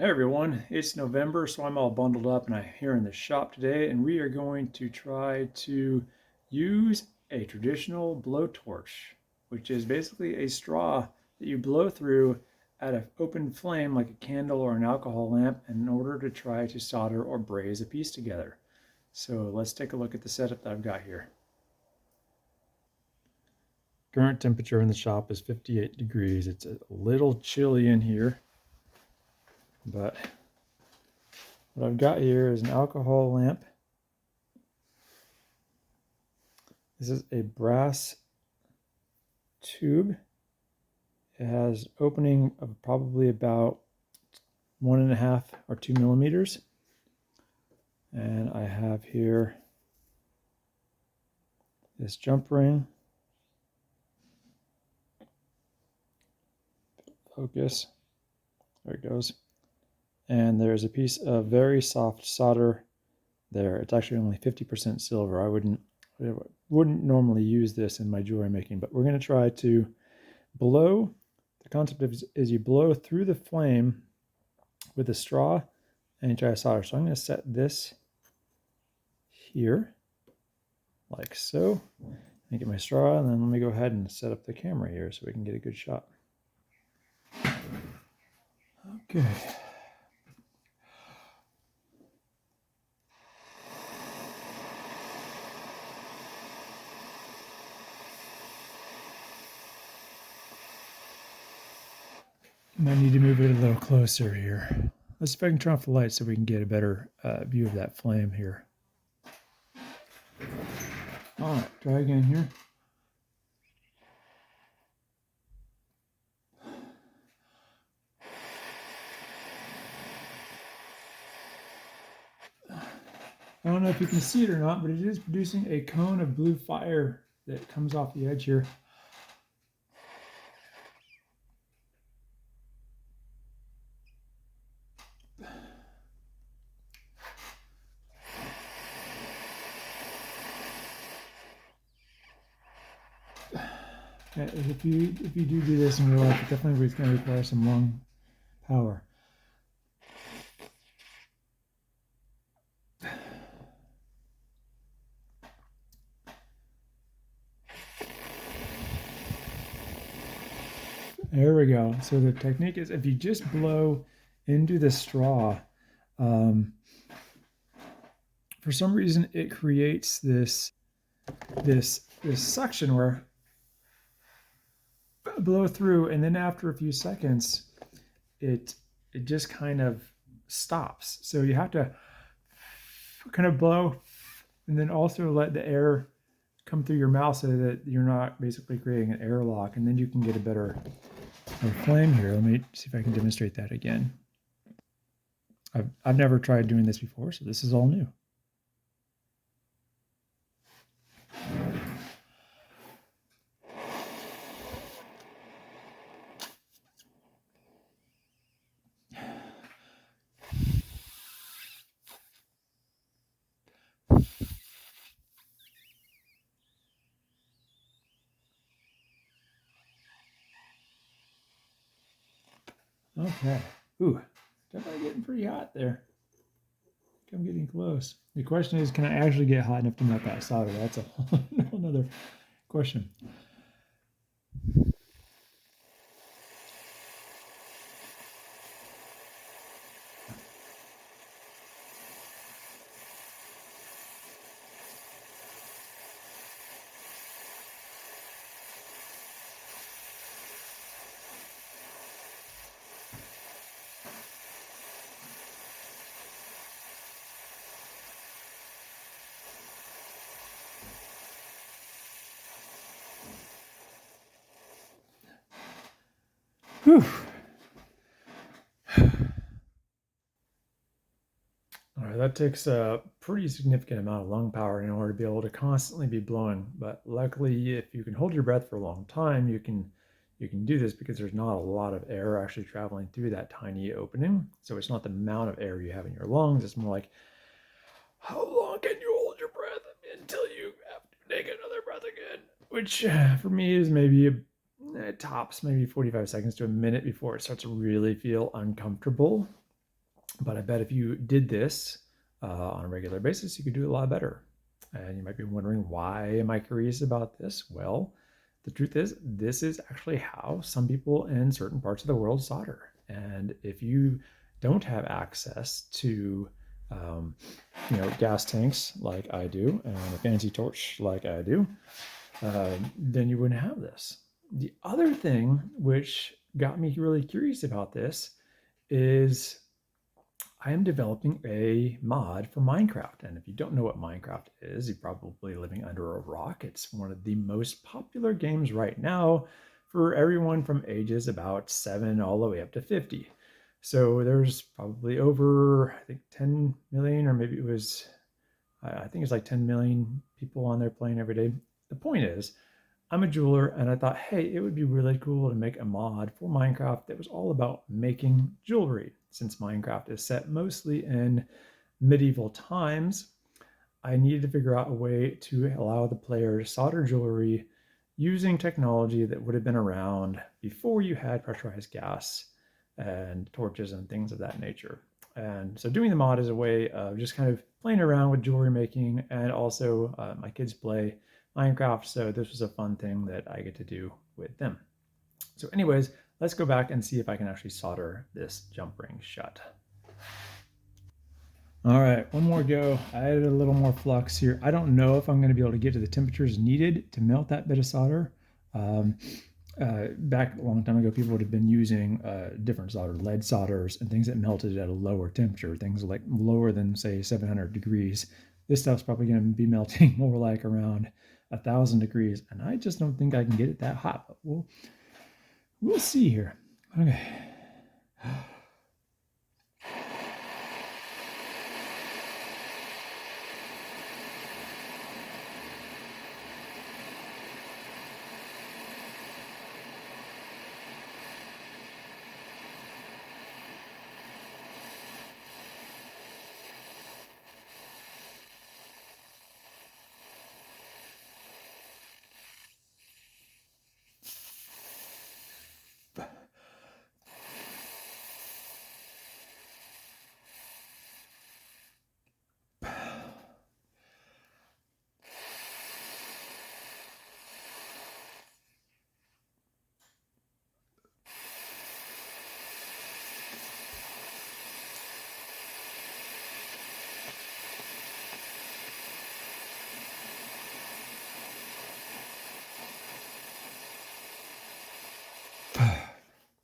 Hey everyone, it's November, so I'm all bundled up and I'm here in the shop today, and we are going to try to use a traditional blowtorch, which is basically a straw that you blow through at an open flame like a candle or an alcohol lamp in order to try to solder or braze a piece together. So let's take a look at the setup that I've got here. Current temperature in the shop is 58 degrees. It's a little chilly in here, but what I've got here is an alcohol lamp. This is a brass tube. It has opening of probably about 1.5 or 2 millimeters. And I have here this jump ring. Focus. There it goes. And there's a piece of very soft solder there. It's actually only 50% silver. I wouldn't normally use this in my jewelry making, but we're going to try to blow. The concept is you blow through the flame with a straw and you try to solder. So I'm going to set this here like so. And get my straw, and then let me go ahead and set up the camera here so we can get a good shot. Okay. Might need to move it a little closer here. Let's see if I can turn off the light so we can get a better view of that flame here. All right, try again here. I don't know if you can see it or not, but it is producing a cone of blue fire that comes off the edge here. If you do this in real life, it definitely is going to require some lung power. There we go. So the technique is if you just blow into the straw, for some reason it creates this suction where blow through, and then after a few seconds it just kind of stops. So you have to kind of blow and then also let the air come through your mouth so that you're not basically creating an airlock, and then you can get a better flame here. Let me see if I can demonstrate that again. I've never tried doing this before, so this is all new. Okay. Ooh, definitely getting pretty hot there. I'm getting close. The question is, can I actually get hot enough to melt that solder? That's a whole another question. Whew. All right, that takes a pretty significant amount of lung power in order to be able to constantly be blowing. But luckily, if you can hold your breath for a long time, you can do this because there's not a lot of air actually traveling through that tiny opening. So it's not the amount of air you have in your lungs. It's more like, how long can you hold your breath until you have to take another breath again? Which for me is maybe tops maybe 45 seconds to a minute before it starts to really feel uncomfortable. But I bet if you did this on a regular basis, you could do it a lot better. And you might be wondering, why am I curious about this? Well, the truth is, this is actually how some people in certain parts of the world solder. And if you don't have access to gas tanks like I do, and a fancy torch like I do, then you wouldn't have this. The other thing which got me really curious about this is I am developing a mod for Minecraft. And if you don't know what Minecraft is, you're probably living under a rock. It's one of the most popular games right now for everyone from ages about 7 all the way up to 50. So there's probably over, I think, 10 million, or maybe it was, I think it's like 10 million people on there playing every day. The point is, I'm a jeweler, and I thought, hey, it would be really cool to make a mod for Minecraft that was all about making jewelry. Since Minecraft is set mostly in medieval times, I needed to figure out a way to allow the player to solder jewelry using technology that would have been around before you had pressurized gas and torches and things of that nature. And so doing the mod is a way of just kind of playing around with jewelry making, and also my kids play Minecraft, so this was a fun thing that I get to do with them. So anyways, let's go back and see if I can actually solder this jump ring shut. All right, one more go. I added a little more flux here. I don't know if I'm going to be able to get to the temperatures needed to melt that bit of solder. Back a long time ago, people would have been using different solder, lead solders, and things that melted at a lower temperature, things like lower than, say, 700 degrees. This stuff's probably going to be melting more like around 1,000 degrees, and I just don't think I can get it that hot, but we'll see here. Okay.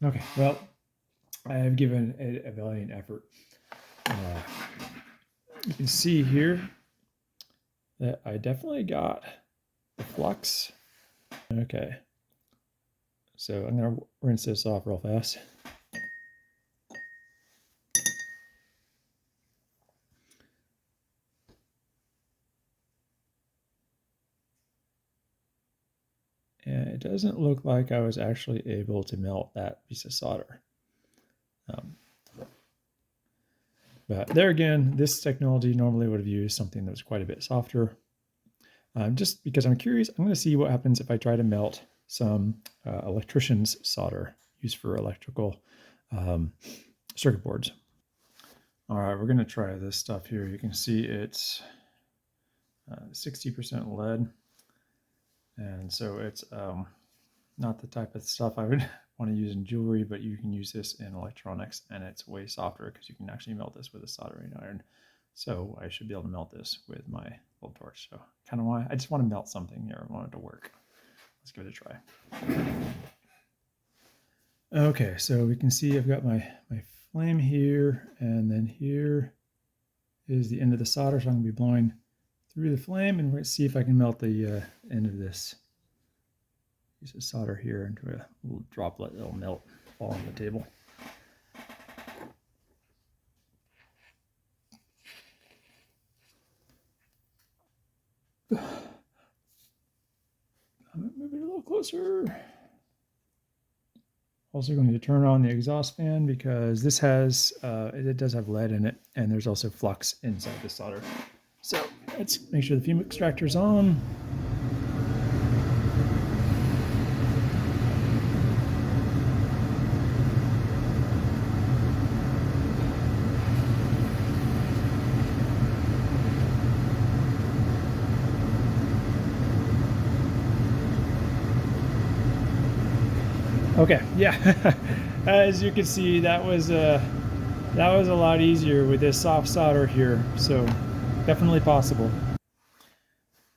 Okay, well, I have given it a valiant effort. You can see here that I definitely got the flux. Okay, so I'm going to rinse this off real fast. And it doesn't look like I was actually able to melt that piece of solder. But there again, this technology normally would have used something that was quite a bit softer. Just because I'm curious, I'm going to see what happens if I try to melt some electrician's solder used for electrical circuit boards. All right, we're going to try this stuff here. You can see it's 60% lead. And so it's not the type of stuff I would want to use in jewelry, but you can use this in electronics, and it's way softer because you can actually melt this with a soldering iron. So I should be able to melt this with my blowtorch. So kind of I just want to melt something here. I want it to work. Let's give it a try. Okay, so we can see I've got my flame here, and then here is the end of the solder. So I'm going to be blowing through the flame, and we're going to see if I can melt the end of this piece of solder here into a little droplet that'll melt, fall on the table. I'm going to move it a little closer. Also going to turn on the exhaust fan because this has, it does have lead in it, and there's also flux inside the solder. So let's make sure the fume extractor's on. Okay, yeah. As you can see, that was a lot easier with this soft solder here. So definitely possible.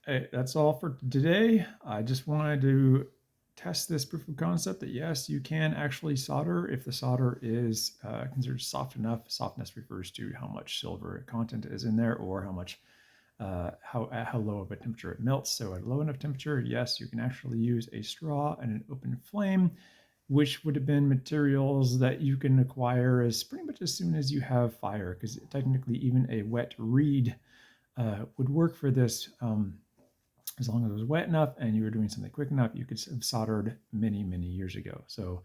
Hey, that's all for today. I just wanted to test this proof of concept that yes, you can actually solder if the solder is considered soft enough. Softness refers to how much silver content is in there, or how much how low of a temperature it melts. So at low enough temperature, yes, you can actually use a straw and an open flame, which would have been materials that you can acquire as pretty much as soon as you have fire, because technically even a wet reed would work for this. As long as it was wet enough and you were doing something quick enough, you could have soldered many, many years ago. So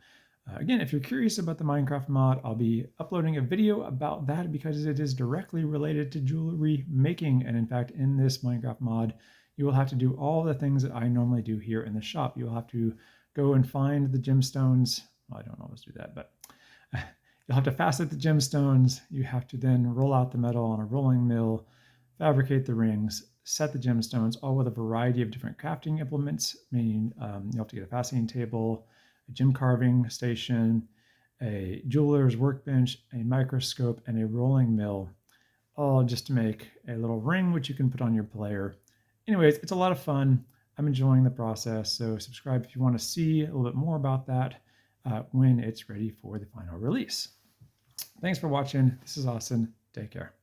again, if you're curious about the Minecraft mod, I'll be uploading a video about that because it is directly related to jewelry making. And in fact, in this Minecraft mod, you will have to do all the things that I normally do here in the shop. You'll have to go and find the gemstones. Well, I don't always do that, but you'll have to facet the gemstones. You have to then roll out the metal on a rolling mill, fabricate the rings, set the gemstones, all with a variety of different crafting implements, meaning you'll have to get a faceting table, a gem carving station, a jeweler's workbench, a microscope, and a rolling mill, all just to make a little ring which you can put on your player. Anyways, it's a lot of fun. I'm enjoying the process, so subscribe if you want to see a little bit more about that when it's ready for the final release. Thanks for watching. This is Austin. Take care.